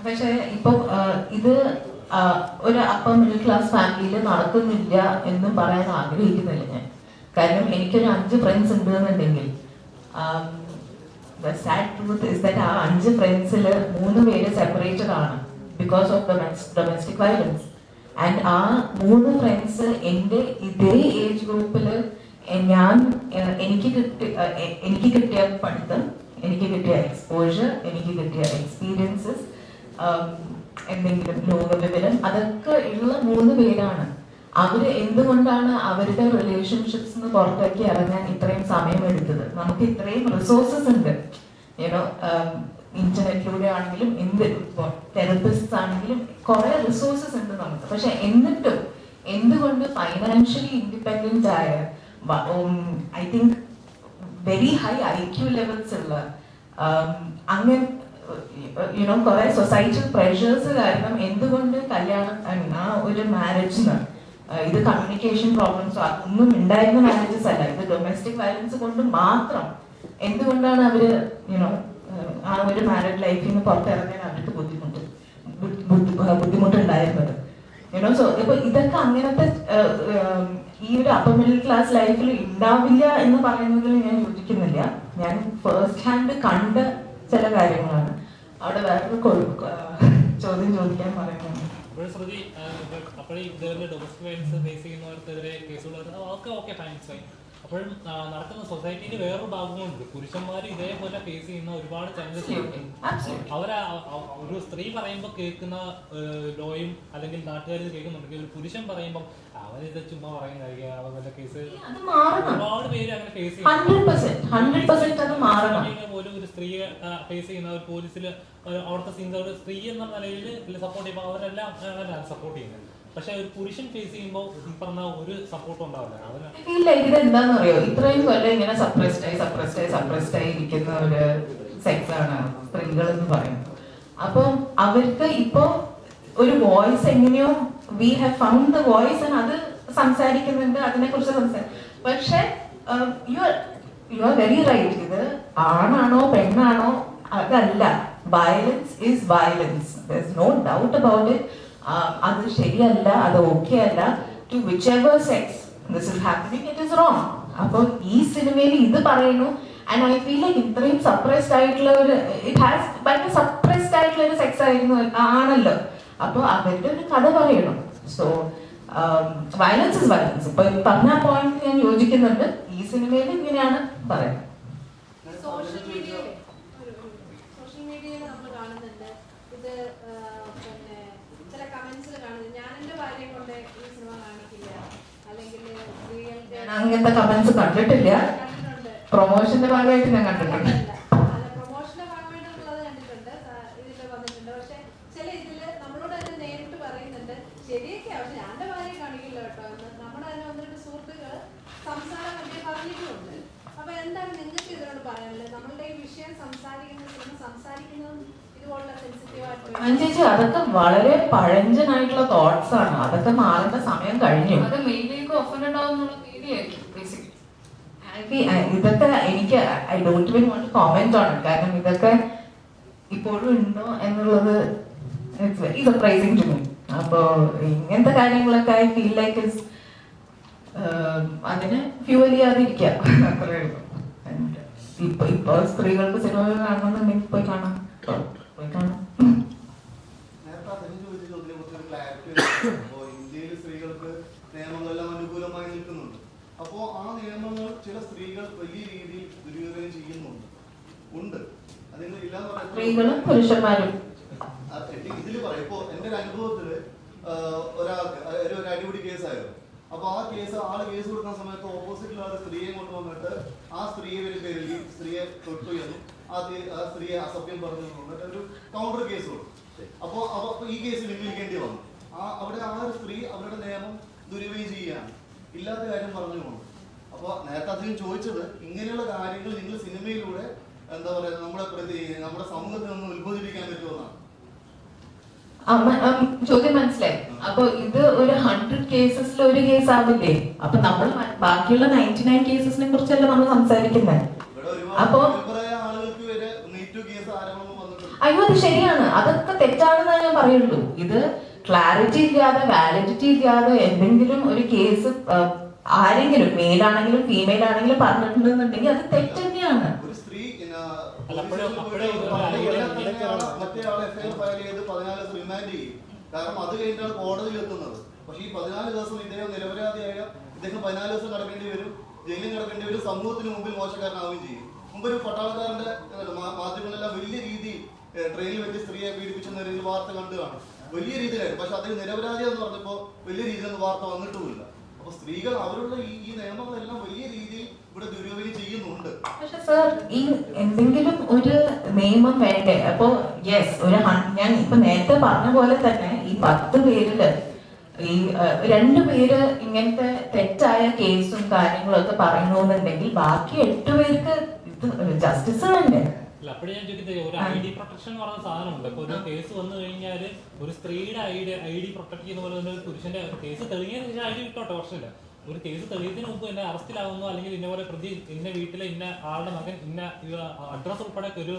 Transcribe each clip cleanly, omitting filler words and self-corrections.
പക്ഷെ ഇപ്പൊ ഇത് ഒരു അപ്പർ മിഡിൽ ക്ലാസ് ഫാമിലിയിൽ നടക്കുന്നില്ല എന്നും പറയാൻ ആഗ്രഹിക്കുന്നില്ല ഞാൻ. കാരണം എനിക്കൊരു 5 ഫ്രണ്ട്സ് ഉണ്ട് എന്നുണ്ടെങ്കിൽ സാഡ് ട്രൂത്ത് ഇസ് ദാറ്റ് ആ 5 ഫ്രണ്ട്സിൽ 3 പേര് സെപ്പറേറ്റഡ് ആണ് because of domestic violence. And ആ 3 ഫ്രണ്ട്സ് എൻ്റെ ഇതേ ഏജ് ഗ്രൂപ്പിൽ എനിക്ക് കിട്ടിയ പഠിത്തം, എനിക്ക് കിട്ടിയ എക്സ്പോഷർ, എനിക്ക് കിട്ടിയ എക്സ്പീരിയൻസസ്, എന്തെങ്കിലും ലോകവിവരം, അതൊക്കെ ഉള്ള 3 പേരാണ്. അവര് എന്തുകൊണ്ടാണ് അവരുടെ റിലേഷൻഷിപ്സ് പുറത്തേക്ക് ഇറങ്ങാൻ ഇത്രയും സമയം എടുത്തത്? നമുക്ക് ഇത്രയും റിസോഴ്സസ് ഉണ്ട്, ഇന്റർനെറ്റിലൂടെ ആണെങ്കിലും തെറപ്പിസ്റ്റ് ആണെങ്കിലും കുറെ റിസോഴ്സസ് ഉണ്ട് നമുക്ക്. പക്ഷെ എന്നിട്ടും എന്തുകൊണ്ട് ഫൈനാൻഷ്യലി ഇൻഡിപെൻഡന്റ് ആയ I think very high IQ levels ഉള്ള അങ്ങനെ കുറെ സൊസൈറ്റൽ പ്രഷേഴ്സ് കാരണം എന്തുകൊണ്ട് കല്യാണം ആ ഒരു മാരേജിന് ഇത് കമ്മ്യൂണിക്കേഷൻ പ്രോബ്ലംസോ ഒന്നും ഉണ്ടായിരുന്ന മാരേജസ് അല്ല, ഇത് ഡൊമസ്റ്റിക് വയലൻസ് കൊണ്ട് മാത്രം എന്തുകൊണ്ടാണ് അവര് ആ ഒരു മാരേജ് ലൈഫിൽ നിന്ന് പുറത്തിറങ്ങാൻ അവർക്ക് ബുദ്ധിമുട്ടുണ്ടായിരുന്നത്? സോ ഇപ്പൊ ഇതൊക്കെ അങ്ങനത്തെ ഈ ഒരു അപ്പർ മിഡിൽ ക്ലാസ് ലൈഫിൽ ഉണ്ടാവില്ല എന്ന് പറയുന്നതിൽ ഞാൻ യോജിക്കുന്നില്ല. ഞാൻ ഫസ്റ്റ് ഹാൻഡ് കണ്ട ചില കാര്യങ്ങളാണ്. അവിടെ വേറൊരു ചോദ്യം ചോദിക്കാൻ പറയുന്നത് ഡൊമസ്റ്റിക് വയലൻസ് ഫേസ് ചെയ്യുന്നവർക്കെതിരെ കേസുകൾ അപ്പോഴും നടക്കുന്ന സൊസൈറ്റിയിൽ വേറൊരു ഭാഗമുണ്ട്. പുരുഷന്മാർ ഇതേപോലെ ഫേസ് ചെയ്യുന്ന ഒരുപാട് ചാൻസസ് ഉണ്ട്. ഒരു സ്ത്രീ പറയുമ്പോൾ കേൾക്കുന്ന ലോയും അല്ലെങ്കിൽ നാട്ടുകാർ കേൾക്കുന്നുണ്ടെങ്കിൽ ഒരു പുരുഷൻ പറയുമ്പോൾ അവരിത് ചുമ്മാ പറയുന്ന അവരുടെ കേസ് ഒരുപാട് പേര് അങ്ങനെ ഫേസ് ചെയ്യുന്ന പോലും ഒരു സ്ത്രീയെ ഫേസ് ചെയ്യുന്ന ഒരു പോലീസിൽ അവിടുത്തെ ഒരു സ്ത്രീ എന്ന നിലയിൽ സപ്പോർട്ട് ചെയ്യുമ്പോൾ അവരെല്ലാം സപ്പോർട്ട് ചെയ്യുന്നത്. പക്ഷെ ഒരു പുരുഷൻ ഫേസ് ചെയ്യുമ്പോൾ പറഞ്ഞ ഒരു സപ്പോർട്ട് ഉണ്ടാവില്ല. ഇതെന്താന്ന് അറിയോ, ഇത്രയും കൊല്ലം ഇങ്ങനെ സപ്രസ്ഡ് ആയി ഇരിക്കുന്ന ഒരു സെക്സ് ആണ് സ്ത്രീകൾ എന്ന് പറയുന്നത്. അപ്പം അവർക്ക് ഇപ്പോ ഒരു വോയിസ് എങ്ങനെയോ we have found the voice, അത് സംസാരിക്കുന്നുണ്ട്, അതിനെ കുറിച്ച് പക്ഷെ യു ആർ വെരി റൈറ്റ്. ഇത് ആണാണോ പെണ്ണാണോ അതല്ല, violence is violence, there is no doubt about it. അത് ശരിയല്ല, അത് ഓക്കെ അല്ല. To whichever sex this is happening, it is wrong. അപ്പൊ ഈ സിനിമയിൽ ഇത് പറയുന്നു. ആൻഡ് ഐ ഫീൽ ലൈക്ക് ഇത്രയും സപ്രസ്ഡ് ആയിട്ടുള്ള ഒരു ഭയങ്കര സപ്രസ്ഡ് ആയിട്ടുള്ള ഒരു സെക്സ് ആയിരുന്നു ആണല്ലോ. അപ്പൊ അവരുടെ ഒരു കഥ പറയണം. So violence is violence. ഇപ്പൊ പറഞ്ഞ പോയിന്റ് ഞാൻ യോജിക്കുന്നുണ്ട്. ഈ സിനിമയിൽ ഇങ്ങനെയാണ് പറയുന്നത്. സോഷ്യൽ മീഡിയയിൽ നമ്മൾ കാണുന്നുണ്ട് ഇത്, ചില കമന്റ്സിൽ കാണുന്നത് ഞാൻ എന്റെ ഭാര്യയെ കൊണ്ട് ഈ സിനിമ കാണിക്കില്ല, അല്ലെങ്കിൽ അങ്ങനത്തെ കമന്റ്സ് കണ്ടിട്ടില്ല. പ്രൊമോഷന്റെ ഭാഗമായിട്ട് ഞാൻ കണ്ടിട്ടുണ്ട്. പ്രൊമോഷന്റെ ഭാഗമായിട്ടുള്ളത് കണ്ടിട്ടുണ്ട്, ഇതിൽ വന്നിട്ടുണ്ട്. പക്ഷെ ചില ഇതില് നമ്മളോട് തന്നെ നേരിട്ട് പറയുന്നുണ്ട് ശരിയൊക്കെ, പക്ഷെ ഞാൻ എന്റെ ഭാര്യയെ കാണിക്കില്ല കേട്ടോ എന്ന് നമ്മുടെ തന്നെ വന്നിട്ട് സുഹൃത്തുക്കൾ സംസാരം വലിയ പറഞ്ഞിട്ടുമുണ്ട്. അപ്പൊ എന്താണ് നിങ്ങൾക്ക് ഇതിനോട് പറയാനുള്ളത്? നമ്മളുടെ ഈ വിഷയം സംസാരിക്കുന്നതും ഇതുപോലുള്ള സെൻസിറ്റീവ് ആയിട്ട് ചേച്ചി, അതൊക്കെ വളരെ പഴഞ്ചനായിട്ടുള്ള തോട്ട്സ് ആണ്. അതൊക്കെ മാറേണ്ട സമയം കഴിഞ്ഞു. അത് മെയിലേക്ക് ഒഫൻഡ് ആവുന്നുള്ള പേടിയായിരിക്കും ബേസിക്കലി. ഇതൊക്കെ എനിക്ക് I don't even want to comment on it. കാരണം ഇതൊക്കെ ഇപ്പോഴും ഉണ്ടോ എന്നുള്ളത് it's very surprising to me. അപ്പോ ഇങ്ങനത്തെ കാര്യങ്ങളൊക്കെ ഐ ഫീൽ ലൈക്ക് അതിന് ഫ്യൂവൽ ചെയ്യാതിരിക്കാം, അത്രേ ഉള്ളൂ. ഇപ്പൊ സ്ത്രീകൾക്ക് സിനിമ കാണണമെന്നുണ്ടെങ്കിൽ പോയി കാണാം. ഇന്ത്യയിൽ സ്ത്രീകൾക്ക് നിയമങ്ങളെല്ലാം അനുകൂലമായി നിൽക്കുന്നുണ്ട്. അപ്പോ ആ നിയമങ്ങൾ ചില സ്ത്രീകൾ വലിയ രീതിയിൽ ദുരുപയോഗം ചെയ്യുന്നുണ്ട്. അതിന് ഇല്ലാന്ന് സ്ത്രീകളും പുരുഷന്മാരും ഇതിൽ പറയും. ഇപ്പോ എന്റെ ഒരു അനുഭവത്തില് ഒരാൾക്ക് ഒരു അടിപിടി കേസായിരുന്നു. അപ്പൊ ആ കേസ് കേസ് കൊടുക്കുന്ന സമയത്ത് ഓപ്പോസിറ്റിൽ ആ സ്ത്രീയെ കൊണ്ടുവന്നിട്ട് ആ സ്ത്രീയെ പേരിൽ ഈ സ്ത്രീയെ തൊട്ടു എന്നും ആ സ്ത്രീയെ അസഭ്യം പറഞ്ഞു വന്നിട്ട് ഒരു കൗണ്ടർ കേസ് കൊടുത്തു. അപ്പൊ ഈ കേസ് പിൻവലിക്കേണ്ടി വന്നു. അവിടെ ആ ഒരു സ്ത്രീ അവരുടെ നിയമം ദുരുപയോഗം ചെയ്യുകയാണ്, ഇല്ലാത്ത കാര്യം പറഞ്ഞുകൊണ്ട്. അപ്പൊ നേരത്തെ അദ്ദേഹം ചോദിച്ചത് ഇങ്ങനെയുള്ള കാര്യങ്ങൾ നിങ്ങൾ സിനിമയിലൂടെ എന്താ പറയുക നമ്മുടെ സമൂഹത്തിൽ നിന്ന് ഉത്ബോധിപ്പിക്കാൻ പറ്റുമെന്നാണ്. ചോദ്യം മനസ്സിലായി. അപ്പൊ ഇത് ഒരു 100 കേസസിൽ ഒരു കേസ് ആവില്ലേ? അപ്പൊ നമ്മൾ ബാക്കിയുള്ള 99 കേസസിനെ കുറിച്ചല്ല നമ്മൾ സംസാരിക്കുന്നത്. അപ്പൊ അയ്യോ, അത് ശരിയാണ്, അതൊക്കെ തെറ്റാണ് പറയുള്ളൂ. ഇത് ക്ലാരിറ്റി ഇല്ലാതെ, വാലിഡിറ്റി ഇല്ലാതെ എന്തെങ്കിലും ഒരു കേസ് ആരെങ്കിലും മെയിൽ ആണെങ്കിലും ഫീമെയിൽ ആണെങ്കിലും പറഞ്ഞിട്ടുണ്ടെന്നുണ്ടെങ്കിൽ അത് തെറ്റ് തന്നെയാണ്. ഒരു സ്ത്രീ മറ്റേ ആളെ എഫ്ഐആർ ഫയൽ ചെയ്ത് 14 ദിവസം റിമാൻഡ് ചെയ്യും. കാരണം അത് കഴിഞ്ഞിട്ടാണ് കോടതിയിൽ എത്തുന്നത്. പക്ഷേ ഈ 14 ദിവസം ഇദ്ദേഹം നിരപരാധിയായ ഇദ്ദേഹം 14 ദിവസം കിടക്കേണ്ടി വരും, ജയിലിൽ കിടക്കേണ്ടി വരും, സമൂഹത്തിന് മുമ്പിൽ മോശക്കാരനാവുകയും ചെയ്യും. മുമ്പ് ഒരു പട്ടാളക്കാരന്റെ മാധ്യമങ്ങളെല്ലാം വലിയ രീതിയിൽ ട്രെയിനിൽ വെച്ച് സ്ത്രീയെ പീഡിപ്പിച്ചെന്ന രീതിയിൽ വാർത്ത കണ്ടു കാണും, വലിയ രീതിയിലായിരുന്നു. പക്ഷെ അദ്ദേഹം നിരപരാധിയെന്ന് പറഞ്ഞപ്പോൾ വലിയ രീതിയിലൊന്നും വാർത്ത വന്നിട്ടുമില്ല. അപ്പൊ സ്ത്രീകൾ അവരുടെ ഈ നിയമങ്ങളെല്ലാം വലിയ രീതിയിൽ ഇവിടെ ദുരുപയോഗം ചെയ്യുന്നുണ്ട്. പക്ഷെ സർ, ഈ എന്തെങ്കിലും ഒരു നിയമം വേണ്ടേ? അപ്പൊ യെസ്, ഞാൻ ഇപ്പൊ നേരത്തെ പറഞ്ഞ പോലെ തന്നെ ഈ 10 പേരില് ഈ 2 പേര് ഇങ്ങനത്തെ തെറ്റായ കേസും കാര്യങ്ങളും ഒക്കെ പറയുന്നുണ്ടെങ്കിൽ ബാക്കി 8 പേർക്ക് ഇത് ജസ്റ്റിസ് വേണ്ടേ? അപ്പോഴേ ഞാൻ ചോദിക്കുന്നത്, ഒരു ID പ്രൊട്ടക്ഷൻ എന്ന് പറയുന്ന സാധനമുണ്ട്. ഇപ്പൊ ഒരു കേസ് വന്നു കഴിഞ്ഞാൽ ഒരു സ്ത്രീയുടെ ID പ്രൊട്ടക്ട് ചെയ്യുന്ന പോലെ തന്നെ ഒരു പുരുഷന്റെ കേസ് തെളിഞ്ഞതിന് ശേഷം ID വിട്ടോട്ടെ, പ്രശ്നമില്ല. ഒരു കേസ് തെളിയതിന് മുമ്പ് എന്നെ അറസ്റ്റിലാവുന്നു, അല്ലെങ്കിൽ ഇന്ന പോലെ പ്രതി ഇന്ന വീട്ടിലെ ഇന്ന ആളുടെ മകൻ ഇന്ന അഡ്രസ് ഉൾപ്പെടെ ഒരു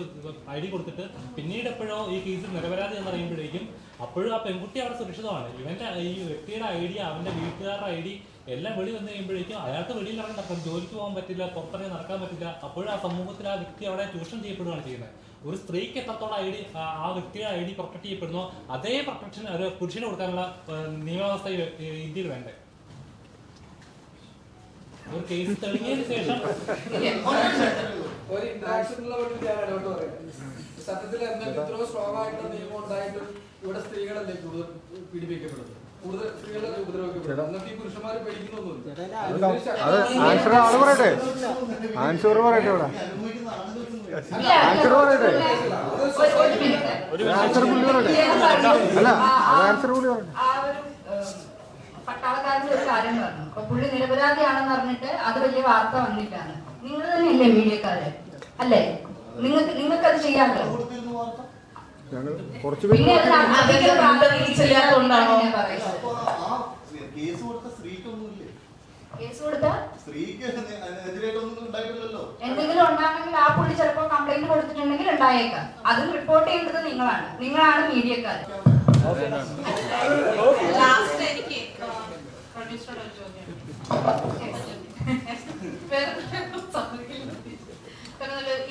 ID കൊടുത്തിട്ട് പിന്നീട് എപ്പോഴോ ഈ കേസിൽ നിരപരാധി എന്ന് പറയുമ്പോഴേക്കും അപ്പോഴും ആ പെൺകുട്ടി അവിടെ സുരക്ഷിതമാണ്. ഇവന്റെ ഈ വ്യക്തിയുടെ ID, അവന്റെ വീട്ടുകാരുടെ ID എല്ലാം വെളി വന്നു കഴിയുമ്പോഴേക്കും അയാൾക്ക് വെളിയിൽ ഇറങ്ങാൻ പറ്റില്ല, ജോലിക്ക് പോകാൻ പറ്റില്ല, പുറത്തിറങ്ങി നടക്കാൻ പറ്റില്ല. അപ്പോഴും ആ സമൂഹത്തിൽ ആ വ്യക്തി അവിടെ ചൂഷണം ചെയ്യപ്പെടുകയാണ് ചെയ്യുന്നത്. ഒരു സ്ത്രീക്ക് എത്രത്തോളം ആ വ്യക്തിയുടെ ID പ്രൊട്ടക്ട് ചെയ്യപ്പെടുന്നോ അതേ പ്രൊട്ടക്ഷൻ ഒരു പുരുഷന് കൊടുക്കാനുള്ള നിയമവ്യവസ്ഥ ഇന്ത്യയിൽ വേണ്ടേ? ഒരു കേസ് തെളിഞ്ഞതിന് ശേഷം ഒരു ഇന്ററാക്ഷനുള്ള വേണ്ടി ഞാൻ ഇടപെട്ട് പറയാം. സത്യത്തിൽ എന്തൊക്കെ ഇത്രയോ സ്ട്രോങ് ആയിട്ടുള്ള നിയമം ഉണ്ടായിട്ടും ഇവിടെ സ്ത്രീകളല്ലേ കൂടുതൽ പീഡിപ്പിക്കപ്പെടുന്നത്, കൂടുതൽ സ്ത്രീകളല്ലേ ഉപദ്രവിക്കപ്പെടുന്നത്. എന്നിട്ട് ഈ പുരുഷന്മാർ പേടിക്കുന്നൊന്നുമില്ല. ആൻസർ പറയട്ടെ ഇവിടെ. പട്ടാളക്കാരന്റെ ഒരു കാര്യം പറഞ്ഞു. അപ്പൊ പുള്ളി നിരപരാധിയാണെന്ന് പറഞ്ഞിട്ട് അത് വലിയ വാർത്ത വന്നിട്ടാണ്. നിങ്ങൾ തന്നെയല്ലേ മീഡിയക്കാര് അല്ലേ? നിങ്ങൾക്ക് അത് ചെയ്യാമല്ലോ. പിന്നെ കേസ് കൊടുത്ത എന്തെങ്കിലും ഉണ്ടാണെങ്കിൽ ആ പുള്ളി ചിലപ്പോൾ കംപ്ലൈന്റ് കൊടുത്തിട്ടുണ്ടെങ്കിൽ ഉണ്ടായേക്കാം. അതും റിപ്പോർട്ട് ചെയ്യേണ്ടത് നിങ്ങളാണ് മീഡിയക്കാർ.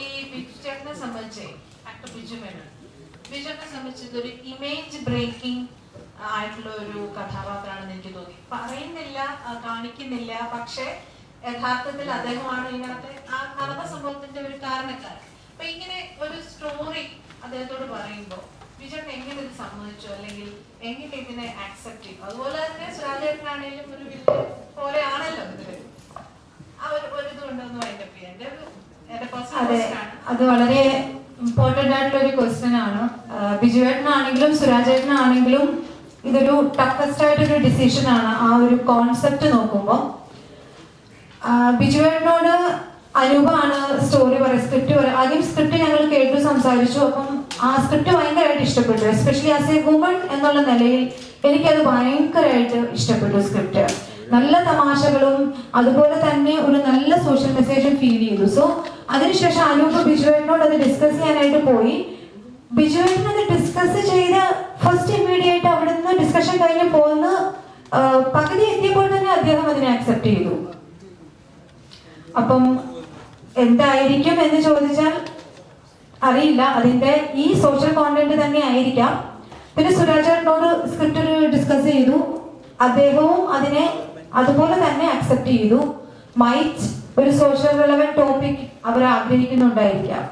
ഈ ബിജുചേട്ടനെ സംബന്ധിച്ച്, ആക്ടർ ബിജുചേട്ടനെ സംബന്ധിച്ച് ഇതൊരു ഇമേജ് ബ്രേക്കിംഗ് ആയിട്ടുള്ള ഒരു കഥാപാത്രമാണെന്ന് എനിക്ക് തോന്നി. പറയുന്നില്ല, കാണിക്കുന്നില്ല, പക്ഷെ യഥാർത്ഥത്തിൽ അദ്ദേഹമാണ് ഇതിനകത്ത് ആ നടന്ന സംഭവത്തിന്റെ ഒരു കാരണക്കാരൻ. അപ്പൊ ഇങ്ങനെ ഒരു സ്റ്റോറി അദ്ദേഹത്തോട് പറയുമ്പോൾ ബിജുചേട്ടൻ എങ്ങനെ ഇത് സമ്മതിച്ചു, അല്ലെങ്കിൽ എങ്ങനെ ഇതിനെ ആക്സെപ്റ്റ് ചെയ്തു? അതുപോലെ തന്നെ സുരാജേട്ടനാണെങ്കിലും ഒരു വലിയ പോലെ ആണല്ലോ ഇതില്. ആ ഒരു ഇതുകൊണ്ടൊന്നും അതിന്റെ അതെ, അത് വളരെ ഇമ്പോർട്ടന്റ് ആയിട്ടുള്ള ഒരു ക്വസ്റ്റ്യൻ ആണ്. ബിജുവേട്ടനാണെങ്കിലും സുരാജേട്ടനാണെങ്കിലും ഇതൊരു ടഫസ്റ്റ് ആയിട്ടൊരു ഡിസിഷൻ ആണ്. ആ ഒരു കോൺസെപ്റ്റ് നോക്കുമ്പോൾ ബിജുവേട്ടനോട് അനൂപാണ് സ്റ്റോറി സ്ക്രിപ്റ്റ് ആദ്യം സ്ക്രിപ്റ്റ് ഞങ്ങൾ കേട്ടു, സംസാരിച്ചു. അപ്പം ആ സ്ക്രിപ്റ്റ് ഭയങ്കരമായിട്ട് ഇഷ്ടപ്പെട്ടു. എസ്പെഷ്യലി ആസ് എ വുമൺ എന്നുള്ള നിലയിൽ എനിക്കത് ഭയങ്കരമായിട്ട് ഇഷ്ടപ്പെട്ടു. സ്ക്രിപ്റ്റ് നല്ല തമാശകളും അതുപോലെ തന്നെ ഒരു നല്ല സോഷ്യൽ മെസ്സേജും ഫീൽ ചെയ്തു. സോ അതിനുശേഷം അനൂപ് ബിജുവേട്ടനോട് അത് ഡിസ്കസ് ചെയ്യാനായിട്ട് പോയി. ബിജുവേട്ടൻ അത് ഡിസ്കസ് ചെയ്ത് ഫസ്റ്റ് ഇമ്മീഡിയറ്റ് അവിടെ നിന്ന് ഡിസ്കഷൻ കഴിഞ്ഞ് പോകുന്ന പകുതി എത്തിയപ്പോൾ തന്നെ അദ്ദേഹം അതിനെ അക്സെപ്റ്റ് ചെയ്തു. അപ്പം എന്തായിരിക്കും എന്ന് ചോദിച്ചാൽ അറിയില്ല. അതിന്റെ ഈ സോഷ്യൽ കോണ്ടന്റ് തന്നെ ആയിരിക്കാം. പിന്നെ സുരാജേട്ടനോട് സ്ക്രിപ്റ്റ് ഡിസ്കസ് ചെയ്തു, അദ്ദേഹവും അതിനെ അതുപോലെ തന്നെ അക്സെപ്റ്റ് ചെയ്തു. മൈറ്റ് ഒരു സോഷ്യൽ റെലവന്റ് ടോപ്പിക് അവർ ആഗ്രഹിക്കുന്നുണ്ടായിരിക്കാം.